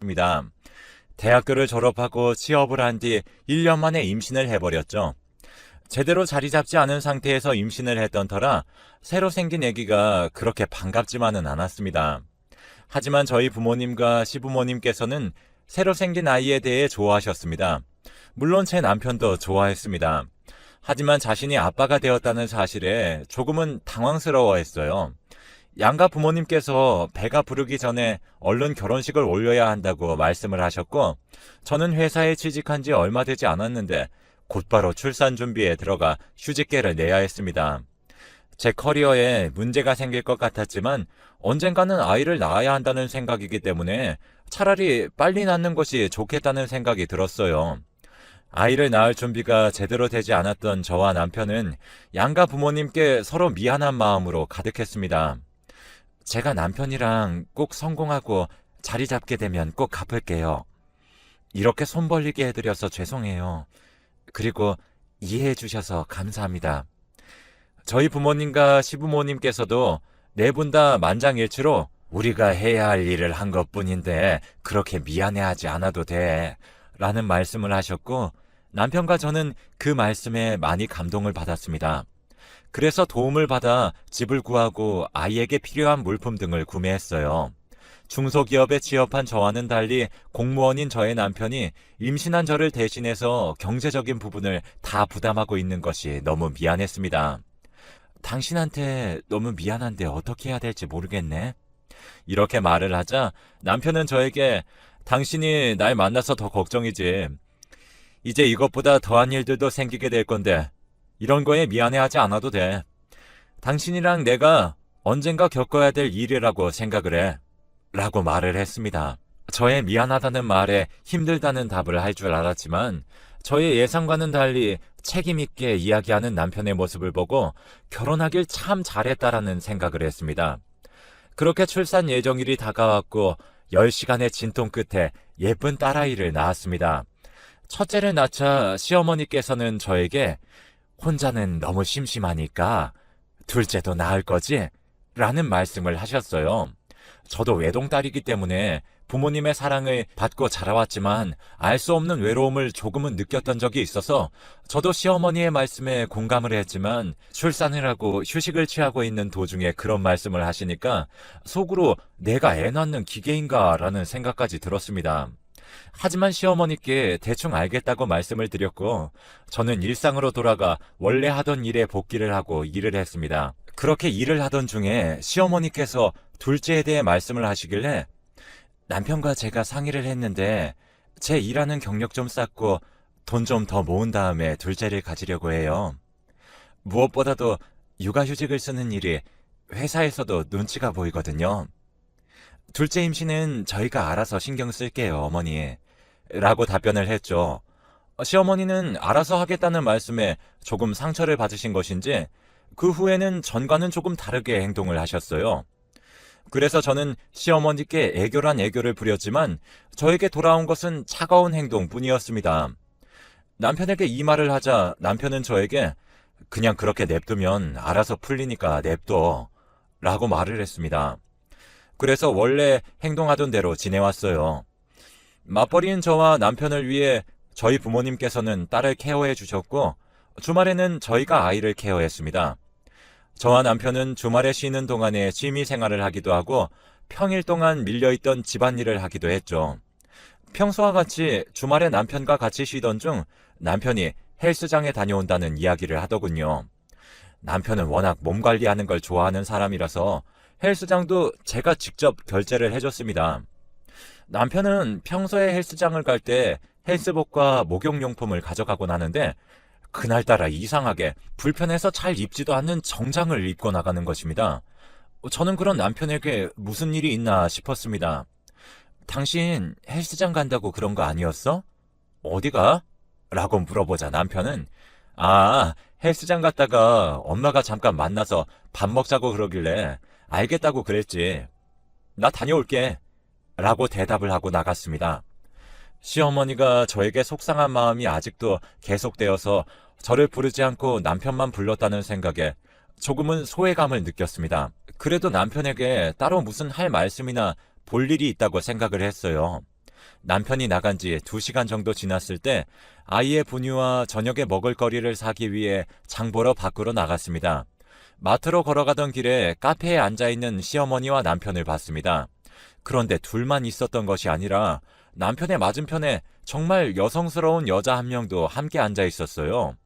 했습니다. 대학교를 졸업하고 취업을 한 뒤 1년 만에 임신을 해버렸죠. 제대로 자리 잡지 않은 상태에서 임신을 했던 터라 새로 생긴 아기가 그렇게 반갑지만은 않았습니다. 하지만 저희 부모님과 시부모님께서는 새로 생긴 아이에 대해 좋아하셨습니다. 물론 제 남편도 좋아했습니다. 하지만 자신이 아빠가 되었다는 사실에 조금은 당황스러워했어요. 양가 부모님께서 배가 부르기 전에 얼른 결혼식을 올려야 한다고 말씀을 하셨고, 저는 회사에 취직한 지 얼마 되지 않았는데 곧바로 출산 준비에 들어가 휴직계를 내야 했습니다. 제 커리어에 문제가 생길 것 같았지만 언젠가는 아이를 낳아야 한다는 생각이기 때문에 차라리 빨리 낳는 것이 좋겠다는 생각이 들었어요. 아이를 낳을 준비가 제대로 되지 않았던 저와 남편은 양가 부모님께 서로 미안한 마음으로 가득했습니다. 제가 남편이랑 꼭 성공하고 자리 잡게 되면 꼭 갚을게요. 이렇게 손 벌리게 해드려서 죄송해요. 그리고 이해해 주셔서 감사합니다. 저희 부모님과 시부모님께서도 네 분 다 만장일치로 우리가 해야 할 일을 한 것뿐인데 그렇게 미안해하지 않아도 돼 라는 말씀을 하셨고, 남편과 저는 그 말씀에 많이 감동을 받았습니다. 그래서 도움을 받아 집을 구하고 아이에게 필요한 물품 등을 구매했어요. 중소기업에 취업한 저와는 달리 공무원인 저의 남편이 임신한 저를 대신해서 경제적인 부분을 다 부담하고 있는 것이 너무 미안했습니다. 당신한테 너무 미안한데 어떻게 해야 될지 모르겠네. 이렇게 말을 하자 남편은 저에게 당신이 날 만나서 더 걱정이지. 이제 이것보다 더한 일들도 생기게 될 건데 이런 거에 미안해하지 않아도 돼. 당신이랑 내가 언젠가 겪어야 될 일이라고 생각을 해. 라고 말을 했습니다. 저의 미안하다는 말에 힘들다는 답을 할 줄 알았지만 저의 예상과는 달리 책임있게 이야기하는 남편의 모습을 보고 결혼하길 참 잘했다라는 생각을 했습니다. 그렇게 출산 예정일이 다가왔고 10시간의 진통 끝에 예쁜 딸아이를 낳았습니다. 첫째를 낳자 시어머니께서는 저에게 혼자는 너무 심심하니까 둘째도 낳을 거지? 라는 말씀을 하셨어요. 저도 외동딸이기 때문에 부모님의 사랑을 받고 자라왔지만 알 수 없는 외로움을 조금은 느꼈던 적이 있어서 저도 시어머니의 말씀에 공감을 했지만 출산을 하고 휴식을 취하고 있는 도중에 그런 말씀을 하시니까 속으로 내가 애 낳는 기계인가 라는 생각까지 들었습니다. 하지만 시어머니께 대충 알겠다고 말씀을 드렸고 저는 일상으로 돌아가 원래 하던 일에 복귀를 하고 일을 했습니다. 그렇게 일을 하던 중에 시어머니께서 둘째에 대해 말씀을 하시길래 남편과 제가 상의를 했는데 제 일하는 경력 좀 쌓고 돈 좀 더 모은 다음에 둘째를 가지려고 해요. 무엇보다도 육아휴직을 쓰는 일이 회사에서도 눈치가 보이거든요. 둘째 임신은 저희가 알아서 신경 쓸게요, 어머니. 라고 답변을 했죠. 시어머니는 알아서 하겠다는 말씀에 조금 상처를 받으신 것인지 그 후에는 전과는 조금 다르게 행동을 하셨어요. 그래서 저는 시어머니께 애교란 애교를 부렸지만 저에게 돌아온 것은 차가운 행동뿐이었습니다. 남편에게 이 말을 하자 남편은 저에게 그냥 그렇게 냅두면 알아서 풀리니까 냅둬 라고 말을 했습니다. 그래서 원래 행동하던 대로 지내왔어요. 맞벌이인 저와 남편을 위해 저희 부모님께서는 딸을 케어해 주셨고 주말에는 저희가 아이를 케어했습니다. 저와 남편은 주말에 쉬는 동안에 취미 생활을 하기도 하고 평일 동안 밀려있던 집안일을 하기도 했죠. 평소와 같이 주말에 남편과 같이 쉬던 중 남편이 헬스장에 다녀온다는 이야기를 하더군요. 남편은 워낙 몸 관리하는 걸 좋아하는 사람이라서 헬스장도 제가 직접 결제를 해줬습니다. 남편은 평소에 헬스장을 갈 때 헬스복과 목욕용품을 가져가곤 하는데 그날따라 이상하게 불편해서 잘 입지도 않는 정장을 입고 나가는 것입니다. 저는 그런 남편에게 무슨 일이 있나 싶었습니다. 당신 헬스장 간다고 그런 거 아니었어? 어디가? 라고 물어보자 남편은 헬스장 갔다가 엄마가 잠깐 만나서 밥 먹자고 그러길래 알겠다고 그랬지. 나 다녀올게. 라고 대답을 하고 나갔습니다. 시어머니가 저에게 속상한 마음이 아직도 계속되어서 저를 부르지 않고 남편만 불렀다는 생각에 조금은 소외감을 느꼈습니다. 그래도 남편에게 따로 무슨 할 말씀이나 볼 일이 있다고 생각을 했어요. 남편이 나간 지 2시간 정도 지났을 때 아이의 분유와 저녁에 먹을 거리를 사기 위해 장 보러 밖으로 나갔습니다. 마트로 걸어가던 길에 카페에 앉아있는 시어머니와 남편을 봤습니다. 그런데 둘만 있었던 것이 아니라 남편의 맞은편에 정말 여성스러운 여자 한 명도 함께 앉아 있었어요.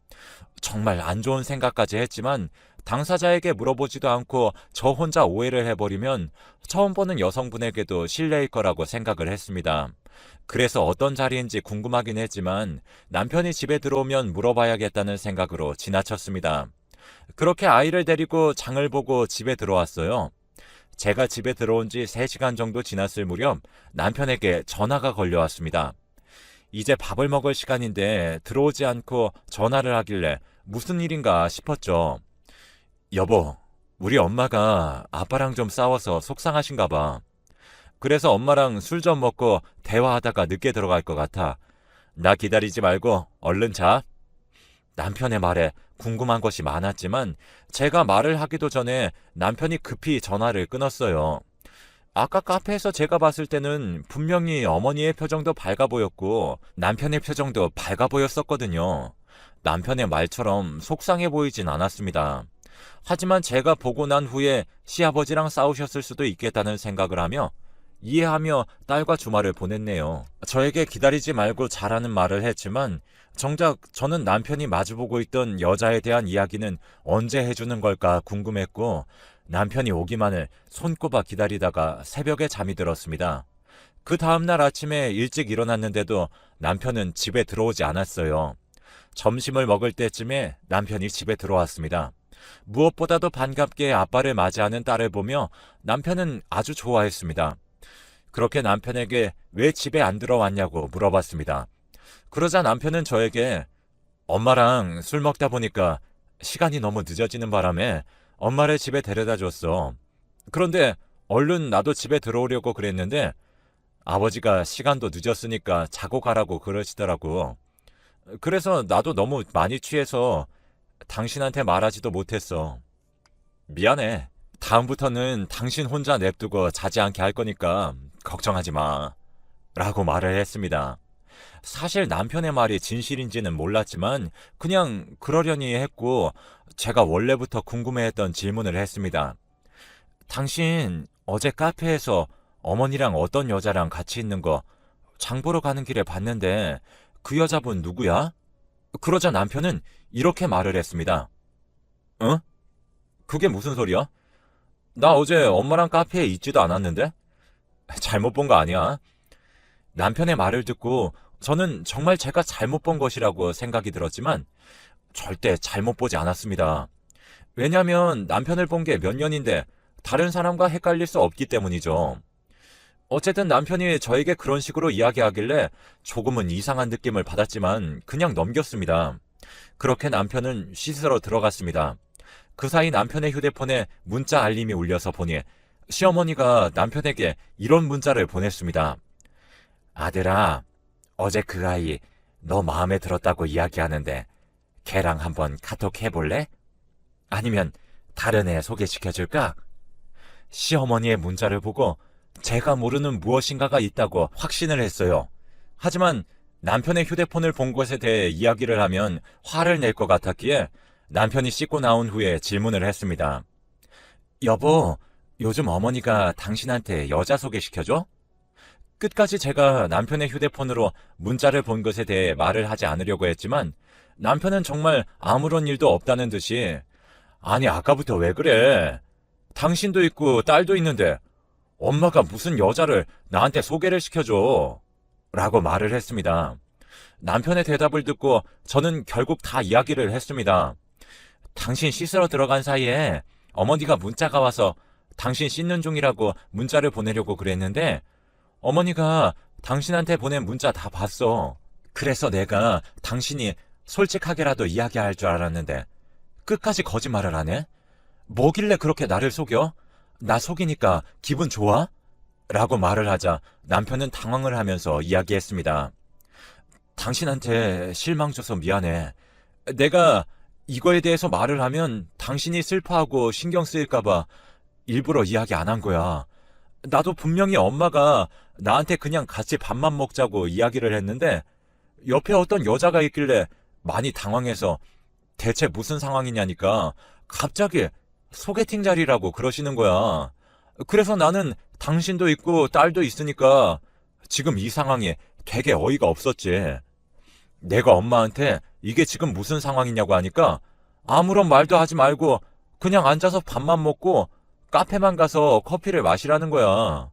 정말 안 좋은 생각까지 했지만 당사자에게 물어보지도 않고 저 혼자 오해를 해버리면 처음 보는 여성분에게도 실례일 거라고 생각을 했습니다. 그래서 어떤 자리인지 궁금하긴 했지만 남편이 집에 들어오면 물어봐야겠다는 생각으로 지나쳤습니다. 그렇게 아이를 데리고 장을 보고 집에 들어왔어요. 제가 집에 들어온 지 3시간 정도 지났을 무렵 남편에게 전화가 걸려왔습니다. 이제 밥을 먹을 시간인데 들어오지 않고 전화를 하길래 무슨 일인가 싶었죠. 여보, 우리 엄마가 아빠랑 좀 싸워서 속상하신가 봐. 그래서 엄마랑 술 좀 먹고 대화하다가 늦게 들어갈 것 같아. 나 기다리지 말고 얼른 자. 남편의 말에 궁금한 것이 많았지만 제가 말을 하기도 전에 남편이 급히 전화를 끊었어요. 아까 카페에서 제가 봤을 때는 분명히 어머니의 표정도 밝아 보였고 남편의 표정도 밝아 보였었거든요. 남편의 말처럼 속상해 보이진 않았습니다. 하지만 제가 보고 난 후에 시아버지랑 싸우셨을 수도 있겠다는 생각을 하며 이해하며 딸과 주말을 보냈네요. 저에게 기다리지 말고 자라는 말을 했지만 정작 저는 남편이 마주보고 있던 여자에 대한 이야기는 언제 해주는 걸까 궁금했고 남편이 오기만을 손꼽아 기다리다가 새벽에 잠이 들었습니다. 그 다음날 아침에 일찍 일어났는데도 남편은 집에 들어오지 않았어요. 점심을 먹을 때쯤에 남편이 집에 들어왔습니다. 무엇보다도 반갑게 아빠를 맞이하는 딸을 보며 남편은 아주 좋아했습니다. 그렇게 남편에게 왜 집에 안 들어왔냐고 물어봤습니다. 그러자 남편은 저에게 엄마랑 술 먹다 보니까 시간이 너무 늦어지는 바람에 엄마를 집에 데려다 줬어. 그런데 얼른 나도 집에 들어오려고 그랬는데 아버지가 시간도 늦었으니까 자고 가라고 그러시더라고. 그래서 나도 너무 많이 취해서 당신한테 말하지도 못했어. 미안해. 다음부터는 당신 혼자 냅두고 자지 않게 할 거니까 걱정하지 마. 라고 말을 했습니다. 사실 남편의 말이 진실인지는 몰랐지만 그냥 그러려니 했고 제가 원래부터 궁금해했던 질문을 했습니다. 당신 어제 카페에서 어머니랑 어떤 여자랑 같이 있는 거 장 보러 가는 길에 봤는데 그 여자분 누구야? 그러자 남편은 이렇게 말을 했습니다. 응? 그게 무슨 소리야? 나 어제 엄마랑 카페에 있지도 않았는데? 잘못 본 거 아니야? 남편의 말을 듣고 저는 정말 제가 잘못 본 것이라고 생각이 들었지만 절대 잘못 보지 않았습니다. 왜냐하면 남편을 본 게 몇 년인데 다른 사람과 헷갈릴 수 없기 때문이죠. 어쨌든 남편이 저에게 그런 식으로 이야기하길래 조금은 이상한 느낌을 받았지만 그냥 넘겼습니다. 그렇게 남편은 씻으러 들어갔습니다. 그 사이 남편의 휴대폰에 문자 알림이 울려서 보니 시어머니가 남편에게 이런 문자를 보냈습니다. 아들아, 어제 그 아이 너 마음에 들었다고 이야기하는데 걔랑 한번 카톡 해볼래? 아니면 다른 애 소개시켜줄까? 시어머니의 문자를 보고 제가 모르는 무엇인가가 있다고 확신을 했어요. 하지만 남편의 휴대폰을 본 것에 대해 이야기를 하면 화를 낼 것 같았기에 남편이 씻고 나온 후에 질문을 했습니다. 여보, 요즘 어머니가 당신한테 여자 소개시켜줘? 끝까지 제가 남편의 휴대폰으로 문자를 본 것에 대해 말을 하지 않으려고 했지만 남편은 정말 아무런 일도 없다는 듯이 아니 아까부터 왜 그래? 당신도 있고 딸도 있는데 엄마가 무슨 여자를 나한테 소개를 시켜줘? 라고 말을 했습니다. 남편의 대답을 듣고 저는 결국 다 이야기를 했습니다. 당신 씻으러 들어간 사이에 어머니가 문자가 와서 당신 씻는 중이라고 문자를 보내려고 그랬는데 어머니가 당신한테 보낸 문자 다 봤어. 그래서 내가 당신이 솔직하게라도 이야기할 줄 알았는데 끝까지 거짓말을 하네? 뭐길래 그렇게 나를 속여? 나 속이니까 기분 좋아? 라고 말을 하자 남편은 당황을 하면서 이야기했습니다. 당신한테 실망 줘서 미안해. 내가 이거에 대해서 말을 하면 당신이 슬퍼하고 신경 쓰일까봐 일부러 이야기 안 한 거야. 나도 분명히 엄마가 나한테 그냥 같이 밥만 먹자고 이야기를 했는데 옆에 어떤 여자가 있길래 많이 당황해서 대체 무슨 상황이냐니까 갑자기 소개팅 자리라고 그러시는 거야. 그래서 나는 당신도 있고 딸도 있으니까 지금 이 상황이 되게 어이가 없었지. 내가 엄마한테 이게 지금 무슨 상황이냐고 하니까 아무런 말도 하지 말고 그냥 앉아서 밥만 먹고 카페만 가서 커피를 마시라는 거야.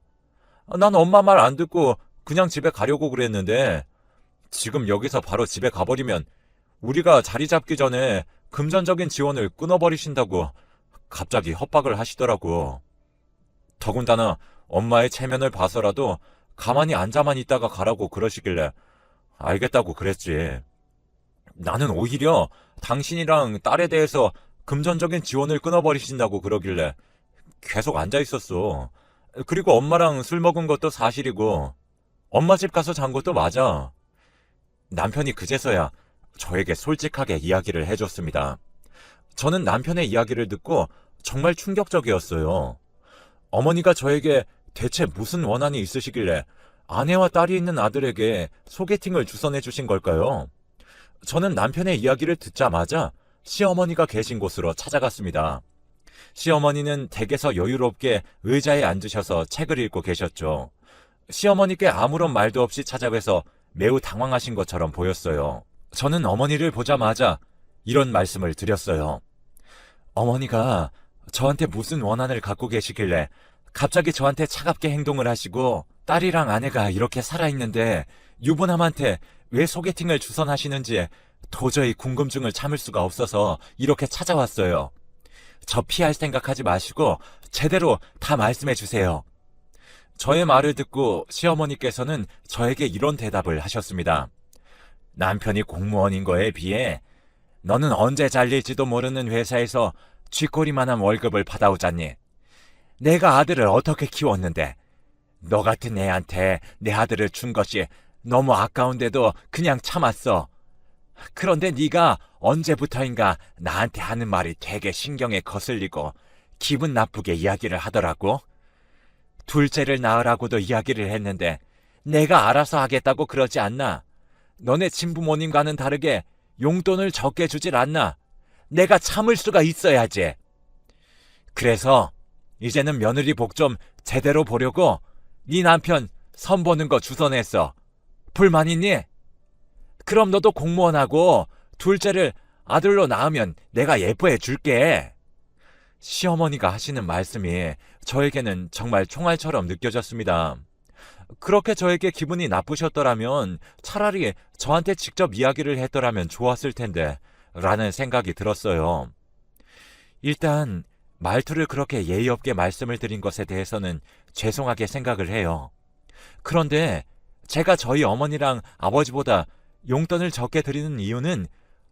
난 엄마 말 안 듣고 그냥 집에 가려고 그랬는데 지금 여기서 바로 집에 가버리면 우리가 자리 잡기 전에 금전적인 지원을 끊어버리신다고 갑자기 협박을 하시더라고. 더군다나 엄마의 체면을 봐서라도 가만히 앉아만 있다가 가라고 그러시길래 알겠다고 그랬지. 나는 오히려 당신이랑 딸에 대해서 금전적인 지원을 끊어버리신다고 그러길래 계속 앉아 있었어. 그리고 엄마랑 술 먹은 것도 사실이고 엄마 집 가서 잔 것도 맞아. 남편이 그제서야 저에게 솔직하게 이야기를 해줬습니다. 저는 남편의 이야기를 듣고 정말 충격적이었어요. 어머니가 저에게 대체 무슨 원한이 있으시길래 아내와 딸이 있는 아들에게 소개팅을 주선해 주신 걸까요? 저는 남편의 이야기를 듣자마자 시어머니가 계신 곳으로 찾아갔습니다. 시어머니는 댁에서 여유롭게 의자에 앉으셔서 책을 읽고 계셨죠. 시어머니께 아무런 말도 없이 찾아뵈서 매우 당황하신 것처럼 보였어요. 저는 어머니를 보자마자 이런 말씀을 드렸어요. 어머니가 저한테 무슨 원한을 갖고 계시길래 갑자기 저한테 차갑게 행동을 하시고 딸이랑 아내가 이렇게 살아있는데 유부남한테 왜 소개팅을 주선하시는지 도저히 궁금증을 참을 수가 없어서 이렇게 찾아왔어요. 저 피할 생각하지 마시고 제대로 다 말씀해 주세요. 저의 말을 듣고 시어머니께서는 저에게 이런 대답을 하셨습니다. 남편이 공무원인 거에 비해 너는 언제 잘릴지도 모르는 회사에서 쥐꼬리만한 월급을 받아오잖니. 내가 아들을 어떻게 키웠는데 너 같은 애한테 내 아들을 준 것이 너무 아까운데도 그냥 참았어. 그런데 네가 언제부터인가 나한테 하는 말이 되게 신경에 거슬리고 기분 나쁘게 이야기를 하더라고. 둘째를 낳으라고도 이야기를 했는데 내가 알아서 하겠다고 그러지 않나? 너네 친부모님과는 다르게 용돈을 적게 주질 않나? 내가 참을 수가 있어야지. 그래서 이제는 며느리 복 좀 제대로 보려고 네 남편 선보는 거 주선했어. 불만 있니? 그럼 너도 공무원하고 둘째를 아들로 낳으면 내가 예뻐해 줄게. 시어머니가 하시는 말씀이 저에게는 정말 총알처럼 느껴졌습니다. 그렇게 저에게 기분이 나쁘셨더라면 차라리 저한테 직접 이야기를 했더라면 좋았을 텐데 라는 생각이 들었어요. 일단 말투를 그렇게 예의 없게 말씀을 드린 것에 대해서는 죄송하게 생각을 해요. 그런데 제가 저희 어머니랑 아버지보다 용돈을 적게 드리는 이유는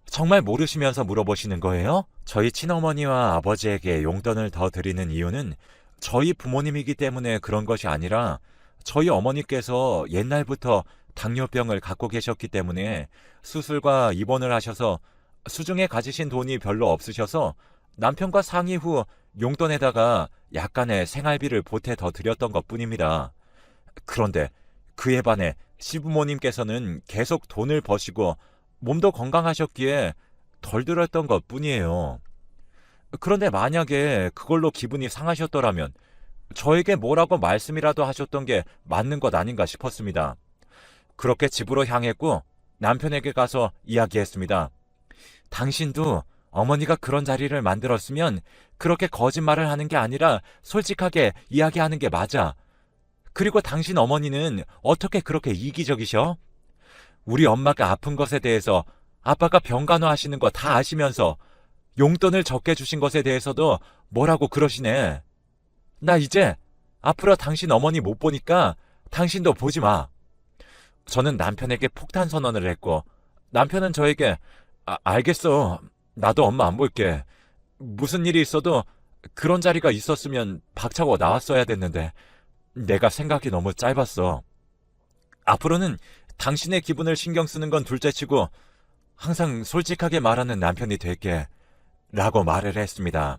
정말 모르시면서 물어보시는 거예요? 저희 친어머니와 아버지에게 용돈을 더 드리는 이유는 저희 부모님이기 때문에 그런 것이 아니라 저희 어머니께서 옛날부터 당뇨병을 갖고 계셨기 때문에 수술과 입원을 하셔서 수중에 가지신 돈이 별로 없으셔서 남편과 상의 후 용돈에다가 약간의 생활비를 보태 더 드렸던 것뿐입니다. 그런데 그에 반해 시부모님께서는 계속 돈을 버시고 몸도 건강하셨기에 덜 들었던 것뿐이에요. 그런데 만약에 그걸로 기분이 상하셨더라면 저에게 뭐라고 말씀이라도 하셨던 게 맞는 것 아닌가 싶었습니다. 그렇게 집으로 향했고 남편에게 가서 이야기했습니다. 당신도 어머니가 그런 자리를 만들었으면 그렇게 거짓말을 하는 게 아니라 솔직하게 이야기하는 게 맞아. 그리고 당신 어머니는 어떻게 그렇게 이기적이셔? 우리 엄마가 아픈 것에 대해서 아빠가 병간호하시는 거 다 아시면서 용돈을 적게 주신 것에 대해서도 뭐라고 그러시네. 나 이제 앞으로 당신 어머니 못 보니까 당신도 보지 마. 저는 남편에게 폭탄 선언을 했고 남편은 저에게 알겠어. 나도 엄마 안 볼게. 무슨 일이 있어도 그런 자리가 있었으면 박차고 나왔어야 됐는데 내가 생각이 너무 짧았어. 앞으로는 당신의 기분을 신경 쓰는 건 둘째치고 항상 솔직하게 말하는 남편이 될게 라고 말을 했습니다.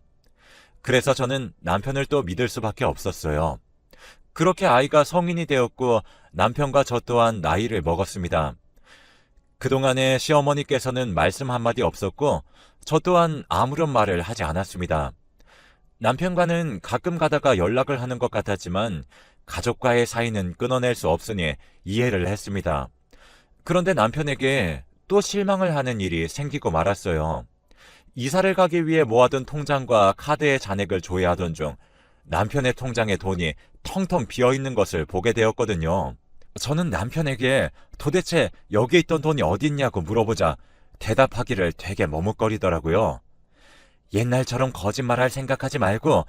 그래서 저는 남편을 또 믿을 수밖에 없었어요. 그렇게 아이가 성인이 되었고 남편과 저 또한 나이를 먹었습니다. 그동안에 시어머니께서는 말씀 한마디 없었고 저 또한 아무런 말을 하지 않았습니다. 남편과는 가끔 가다가 연락을 하는 것 같았지만 가족과의 사이는 끊어낼 수 없으니 이해를 했습니다. 그런데 남편에게 또 실망을 하는 일이 생기고 말았어요. 이사를 가기 위해 모아둔 통장과 카드의 잔액을 조회하던 중 남편의 통장에 돈이 텅텅 비어있는 것을 보게 되었거든요. 저는 남편에게 도대체 여기 있던 돈이 어디 있냐고 물어보자 대답하기를 되게 머뭇거리더라고요. 옛날처럼 거짓말할 생각하지 말고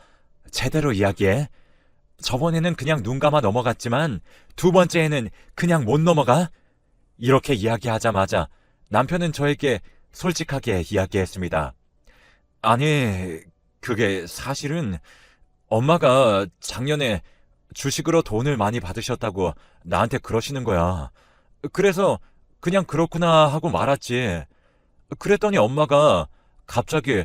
제대로 이야기해. 저번에는 그냥 눈 감아 넘어갔지만 두 번째에는 그냥 못 넘어가? 이렇게 이야기하자마자 남편은 저에게 솔직하게 이야기했습니다. 아니, 그게 사실은 엄마가 작년에 주식으로 돈을 많이 받으셨다고 나한테 그러시는 거야. 그래서 그냥 그렇구나 하고 말았지. 그랬더니 엄마가 갑자기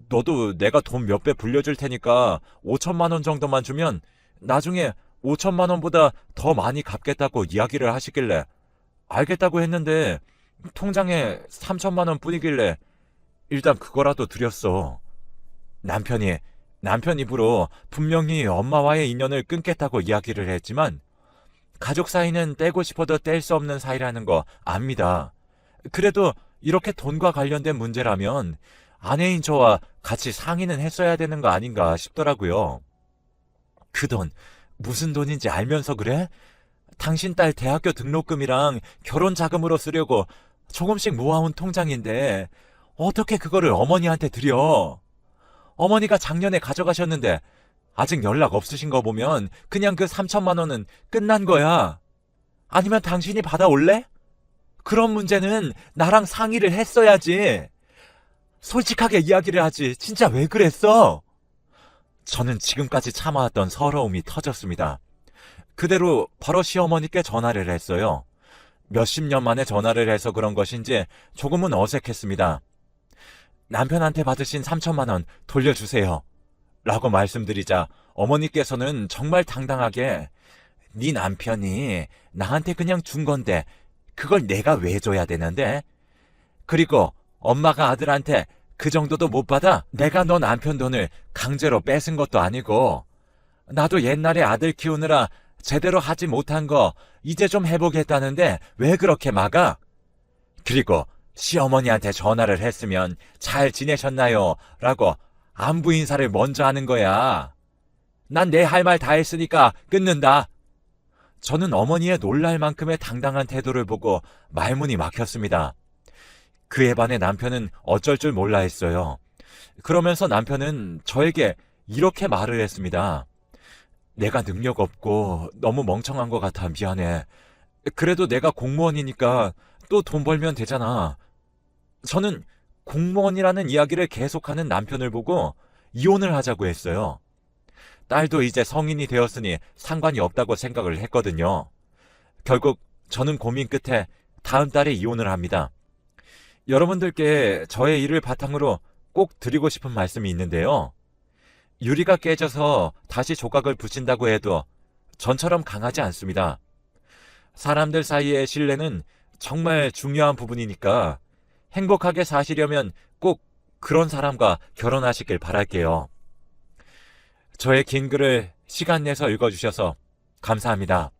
너도 내가 돈 몇 배 불려줄 테니까 5천만 원 정도만 주면 나중에 5천만 원보다 더 많이 갚겠다고 이야기를 하시길래 알겠다고 했는데 통장에 3천만 원 뿐이길래 일단 그거라도 드렸어. 남편 입으로 분명히 엄마와의 인연을 끊겠다고 이야기를 했지만 가족 사이는 떼고 싶어도 뗄 수 없는 사이라는 거 압니다. 그래도 이렇게 돈과 관련된 문제라면 아내인 저와 같이 상의는 했어야 되는 거 아닌가 싶더라고요. 그 돈 무슨 돈인지 알면서 그래? 당신 딸 대학교 등록금이랑 결혼 자금으로 쓰려고 조금씩 모아온 통장인데 어떻게 그거를 어머니한테 드려? 어머니가 작년에 가져가셨는데 아직 연락 없으신 거 보면 그냥 그 3천만 원은 끝난 거야. 아니면 당신이 받아올래? 그런 문제는 나랑 상의를 했어야지. 솔직하게 이야기를 하지. 진짜 왜 그랬어? 저는 지금까지 참아왔던 서러움이 터졌습니다. 그대로 바로 시어머니께 전화를 했어요. 몇십 년 만에 전화를 해서 그런 것인지 조금은 어색했습니다. 남편한테 받으신 3천만 원 돌려주세요. 라고 말씀드리자 어머니께서는 정말 당당하게 네 남편이 나한테 그냥 준 건데 그걸 내가 왜 줘야 되는데? 그리고 엄마가 아들한테 그 정도도 못 받아? 내가 너 남편 돈을 강제로 뺏은 것도 아니고 나도 옛날에 아들 키우느라 제대로 하지 못한 거 이제 좀 해보겠다는데 왜 그렇게 막아? 그리고 시어머니한테 전화를 했으면 잘 지내셨나요? 라고 안부 인사를 먼저 하는 거야. 난 내 할 말 다 했으니까 끊는다. 저는 어머니의 놀랄 만큼의 당당한 태도를 보고 말문이 막혔습니다. 그에 반해 남편은 어쩔 줄 몰라 했어요. 그러면서 남편은 저에게 이렇게 말을 했습니다. 내가 능력 없고 너무 멍청한 것 같아 미안해. 그래도 내가 공무원이니까 또 돈 벌면 되잖아. 저는 공무원이라는 이야기를 계속하는 남편을 보고 이혼을 하자고 했어요. 딸도 이제 성인이 되었으니 상관이 없다고 생각을 했거든요. 결국 저는 고민 끝에 다음 달에 이혼을 합니다. 여러분들께 저의 일을 바탕으로 꼭 드리고 싶은 말씀이 있는데요. 유리가 깨져서 다시 조각을 붙인다고 해도 전처럼 강하지 않습니다. 사람들 사이의 신뢰는 정말 중요한 부분이니까 행복하게 사시려면 꼭 그런 사람과 결혼하시길 바랄게요. 저의 긴 글을 시간 내서 읽어주셔서 감사합니다.